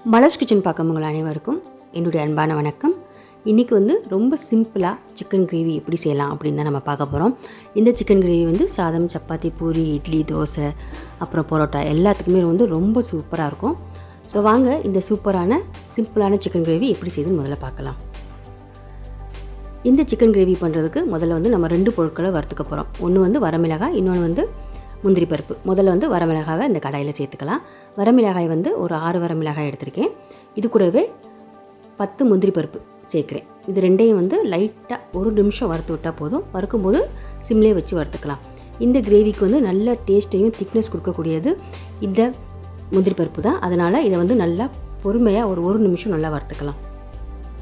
Malar's kitchen பார்க்குறவங்க அனைவருக்கும் என்னுடைய அன்பான வணக்கம். இன்றைக்கி ரொம்ப சிம்பிளாக சிக்கன் கிரேவி எப்படி செய்யலாம் அப்படின்னு தான் நம்ம பார்க்க போகிறோம். இந்த சிக்கன் கிரேவி சாதம், சப்பாத்தி, பூரி, இட்லி, தோசை, அப்புறம் பரோட்டா எல்லாத்துக்குமே ரொம்ப சூப்பராக இருக்கும். ஸோ வாங்க இந்த சூப்பரான சிம்பிளான சிக்கன் கிரேவி எப்படி செய்யுதுன்னு முதல்ல பார்க்கலாம். இந்த சிக்கன் கிரேவி பண்ணுறதுக்கு முதல்ல நம்ம 2 பொருட்களை வறுத்துக்க போகிறோம். ஒன்று வரமிளகாய், இன்னொன்று முந்திரி பருப்பு. முதல்ல வரமிளகாவை இந்த கடாயில் சேர்த்துக்கலாம். வரமிளகாய் ஒரு 6 வரமிளகாய் எடுத்திருக்கேன். இது கூடவே 10 முந்திரி பருப்பு சேர்க்குறேன். இது ரெண்டையும் லைட்டாக 1 நிமிஷம் வறுத்து விட்டால் போதும். வறுக்கும்போது சிம்லேயே வச்சு வறுத்துக்கலாம். இந்த கிரேவிக்கு நல்ல டேஸ்ட்டையும் திக்னஸ் கொடுக்கக்கூடியது இந்த முந்திரி பருப்பு தான். அதனால் இதை நல்லா பொறுமையாக ஒரு நிமிஷம் நல்லா வறுத்துக்கலாம்.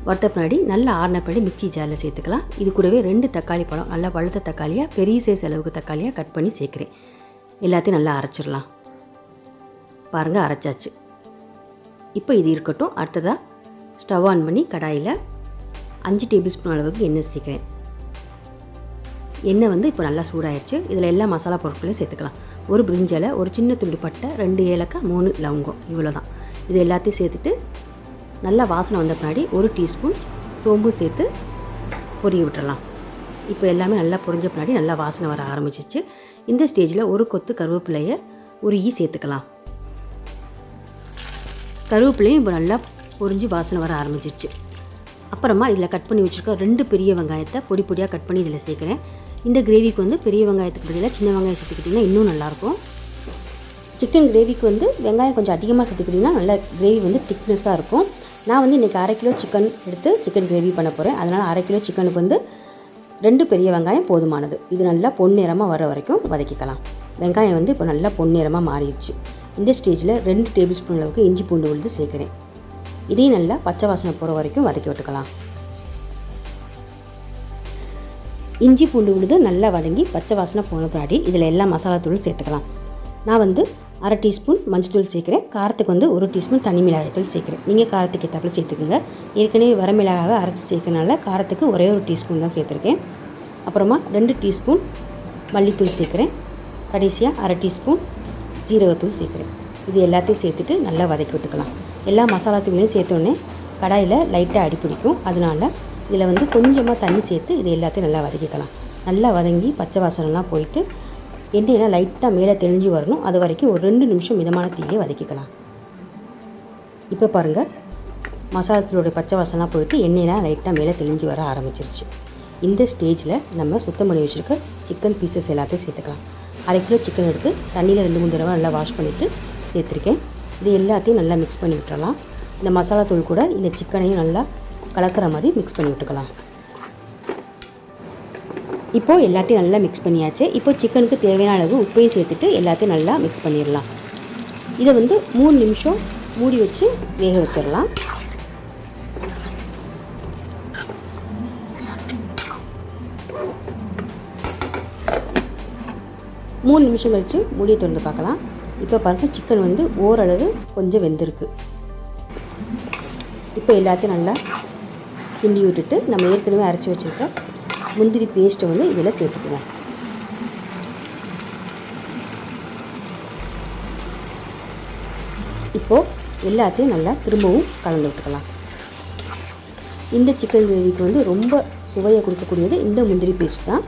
வறுத்த பின்னாடி நல்லா ஆறின பின்னாடி மிக்சி ஜாரில் சேர்த்துக்கலாம். இது கூடவே 2 தக்காளி பழம், நல்லா பழுத்த தக்காளியாக, பெரிய சைஸ் அளவுக்கு தக்காளியாக கட் பண்ணி சேர்க்குறேன். எல்லாத்தையும் நல்லா அரைச்சிடலாம். பாருங்கள், அரைச்சாச்சு. இப்போ இது இருக்கட்டும். அடுத்ததாக ஸ்டவ் ஆன் பண்ணி கடாயில் 5 டேபிள் ஸ்பூன் அளவுக்கு எண்ணெய் சேர்க்குறேன். எண்ணெய் இப்போ நல்லா சூடாகிடுச்சு. இதில் எல்லா மசாலா பொருட்களையும் சேர்த்துக்கலாம். ஒரு பிரிஞ்சி இலை, ஒரு சின்ன துண்டு பட்டை, 2 ஏலக்காய், 3 லவங்கம், இவ்வளோ தான். இது எல்லாத்தையும் சேர்த்துட்டு நல்லா வாசனை வந்த பின்னாடி 1 டீஸ்பூன் சோம்பு சேர்த்து பொரிய விட்டுறலாம். இப்போ எல்லாமே நல்லா பொரிஞ்ச பின்னாடி நல்லா வாசனை வர ஆரம்பிச்சிச்சு. இந்த ஸ்டேஜில் 1 கொத்து கருவேப்பிலையை உருகி சேர்த்துக்கலாம். கருவேப்பிலையும் இப்போ நல்லா பொரிஞ்சு வாசனை வர ஆரம்பிச்சிச்சு. அப்புறமா இதில் கட் பண்ணி வச்சுருக்க 2 பெரிய வெங்காயத்தை பொடி பொடியாக கட் பண்ணி இதில் சேர்க்குறேன். இந்த கிரேவிக்கு பெரிய வெங்காயத்துக்கு பதிலாக சின்ன வெங்காயம் சேர்த்துக்கிட்டிங்கன்னா இன்னும் நல்லாயிருக்கும். சிக்கன் கிரேவிக்கு வெங்காயம் கொஞ்சம் அதிகமாக சேர்த்துக்கிட்டிங்கன்னா நல்லா கிரேவி திக்னஸாக இருக்கும். நான் இன்றைக்கி 1/2 கிலோ சிக்கன் எடுத்து சிக்கன் கிரேவி பண்ண போகிறேன். அதனால் 1/2 கிலோ சிக்கனுக்கு 2 பெரிய வெங்காயம் போதுமானது. இது நல்லா பொன்னிறமாக வர வரைக்கும் வதக்கிக்கலாம். வெங்காயம் இப்போ நல்லா பொன்னிறமாக மாறிடுச்சு. இந்த ஸ்டேஜில் 2 டேபிள் ஸ்பூன் அளவுக்கு இஞ்சி பூண்டு விழுது சேர்க்குறேன். இதையும் நல்லா பச்சை வாசனை போகிற வரைக்கும் வதக்கி விட்டுக்கலாம். இஞ்சி பூண்டு விழுது நல்லா வதங்கி பச்சை வாசனை போன பின்னாடி இதில் எல்லா மசாலா தூளும் சேர்த்துக்கலாம். நான் 1/2 டீஸ்பூன் மஞ்சள் சேர்க்குறேன். காரத்துக்கு 1 டீஸ்பூன் தனி மிளகாய் தூள் சேர்க்குறேன். நீங்கள் காரத்துக்கு ஏற்றாப்புல சேர்த்துக்குங்க. ஏற்கனவே வரமிளகாவை அரைச்சி சேர்க்கறனால காரத்துக்கு ஒரே 1 டீஸ்பூன் தான் சேர்த்துருக்கேன். அப்புறமா 2 டீஸ்பூன் மல்லித்தூள் சேர்க்குறேன். கடைசியாக 1/2 டீஸ்பூன் ஜீரகத்தூள் சேர்க்குறேன். இது எல்லாத்தையும் சேர்த்துட்டு நல்லா வதக்கி விட்டுக்கலாம். எல்லா மசாலா தூளையும் சேர்த்தோடனே கடாயில் லைட்டாக அடி பிடிக்கும். அதனால் இதில் கொஞ்சமாக தண்ணி சேர்த்து இது எல்லாத்தையும் நல்லா வதக்கிக்கலாம். நல்லா வதங்கி பச்சை வாசனைலாம் போயிட்டு எண்ணெயெல்லாம் லைட்டாக மேலே தெளிஞ்சு வரணும். அது வரைக்கும் ஒரு 2 நிமிஷம் மிதமான தீயை வதக்கிக்கலாம். இப்போ பாருங்கள், மசாலா தூளோடைய பச்சை வாசனைலாம் போயிட்டு எண்ணெயெல்லாம் லைட்டாக மேலே தெளிஞ்சு வர ஆரம்பிச்சிருச்சு. இந்த ஸ்டேஜில் நம்ம சுத்தம் பண்ணி வச்சுருக்க சிக்கன் பீசஸ் எல்லாத்தையும் சேர்த்துக்கலாம். 1/2 கிலோ சிக்கன் எடுத்து தண்ணியில் 2-3 தடவை நல்லா வாஷ் பண்ணிவிட்டு சேர்த்துருக்கேன். இது எல்லாத்தையும் நல்லா மிக்ஸ் பண்ணி விட்டுறலாம். இந்த மசாலா தூள் கூட இந்த சிக்கனையும் நல்லா கலக்கிற மாதிரி மிக்ஸ் பண்ணி விட்டுக்கலாம். இப்போது எல்லாத்தையும் நல்லா மிக்ஸ் பண்ணியாச்சு. இப்போ சிக்கனுக்கு தேவையான அளவு உப்பையும் சேர்த்துட்டு எல்லாத்தையும் நல்லா மிக்ஸ் பண்ணிடலாம். இதை 3 நிமிஷம் மூடி வச்சு வேக வச்சிடலாம். மூணு நிமிஷம் கழித்து மூடியை திறந்து பார்க்கலாம். இப்போ பாருங்கள், சிக்கன் ஓரளவு கொஞ்சம் வெந்திருக்கு. இப்போ எல்லாத்தையும் நல்லா கிண்டி விட்டுட்டு நம்ம ஏற்கனவே அரைச்சி வச்சுருக்க முந்திரி பேஸ்ட்டை இதில் சேர்த்துக்கலாம். இப்போது எல்லாத்தையும் நல்லா திரும்பவும் கலந்து விட்டுக்கலாம். இந்த சிக்கன் கிரேவிக்கு ரொம்ப சுவையை கொடுக்கக்கூடியது இந்த முந்திரி பேஸ்ட் தான்.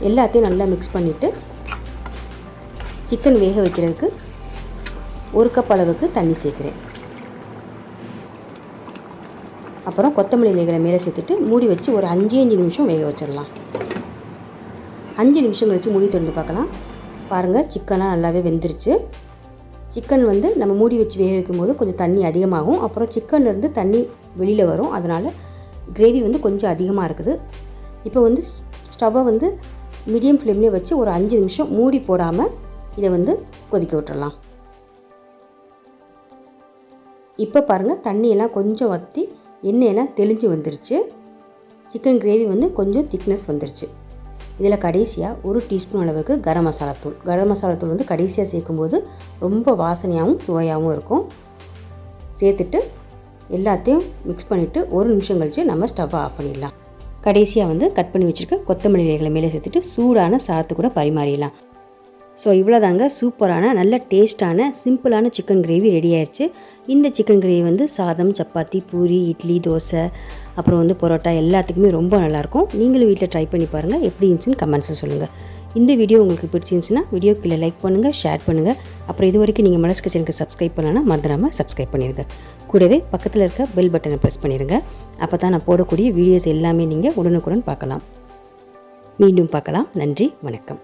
எல்லாத்தையும் நல்லா மிக்ஸ் பண்ணிவிட்டு சிக்கன் வேக வைக்கிறதுக்கு 1 கப் அளவுக்கு தண்ணி சேர்க்குறேன். அப்புறம் கொத்தமல்லி இலைகளை மேலே சேர்த்துட்டு மூடி வச்சு ஒரு 5 நிமிஷம் வேக வச்சிடலாம். 5 நிமிஷம் கழித்து மூடி திறந்து பார்க்கலாம். பாருங்கள், சிக்கனாக நல்லாவே வெந்துருச்சு. சிக்கன் நம்ம மூடி வச்சு வேக வைக்கும் போது கொஞ்சம் தண்ணி அதிகமாகும். அப்புறம் சிக்கன்லேருந்து தண்ணி வெளியில் வரும். அதனால் கிரேவி கொஞ்சம் அதிகமாக இருக்குது. இப்போ ஸ்டவ்வை மீடியம் ஃப்ளேம்லேயே வச்சு ஒரு 5 நிமிஷம் மூடி போடாமல் இதை கொதிக்க விட்டுறலாம். இப்போ பாருங்கள், தண்ணியெல்லாம் கொஞ்சம் வற்றி எண்ணெயெல்லாம் தெளிஞ்சு வந்துருச்சு. சிக்கன் கிரேவி கொஞ்சம் திக்னஸ் வந்துருச்சு. இதில் கடைசியாக 1 டீஸ்பூன் அளவுக்கு கரம் மசாலா தூள். கரம் மசாலா தூள் கடைசியாக சேர்க்கும்போது ரொம்ப வாசனையாகவும் சுவையாகவும் இருக்கும். சேர்த்துட்டு எல்லாத்தையும் மிக்ஸ் பண்ணிவிட்டு 1 நிமிஷம் கழித்து நம்ம ஸ்டவ்வை ஆஃப் பண்ணிடலாம். கடைசியாக கட் பண்ணி வச்சுருக்க கொத்தமல்லி இலைகளை மேலே சேர்த்துட்டு சூடான சாதத்து கூட பரிமாறிடலாம். ஸோ இவ்வளோதாங்க சூப்பரான நல்ல டேஸ்ட்டான சிம்பிளான சிக்கன் கிரேவி ரெடி ஆயிடுச்சு. இந்த சிக்கன் கிரேவி வந்து சாதம், சப்பாத்தி, பூரி, இட்லி, தோசை, அப்புறம் வந்து பரோட்டா எல்லாத்துக்குமே ரொம்ப நல்லாயிருக்கும். நீங்களும் வீட்டில் ட்ரை பண்ணி பாருங்கள். எப்படி இருந்துச்சுன்னு கமெண்ட்ஸை சொல்லுங்கள். இந்த வீடியோ உங்களுக்கு பிடிச்சிருந்துச்சுன்னா வீடியோ கீழே லைக் பண்ணுங்கள், ஷேர் பண்ணுங்கள். அப்புறம் இது வரைக்கும் நீங்கள் மலர்ஸ் கிச்சனுக்கு சப்ஸ்கிரைப் பண்ணலன்னா மறந்துடாமல் சப்ஸ்கிரைப் பண்ணிடுங்க. கூடவே பக்கத்தில் இருக்க பெல் பட்டனை ப்ரெஸ் பண்ணிடுங்க. அப்போ தான் நான் போடக்கூடிய வீடியோஸ் எல்லாமே நீங்கள் உடனுக்குடன் பார்க்கலாம். மீண்டும் பார்க்கலாம். நன்றி, வணக்கம்.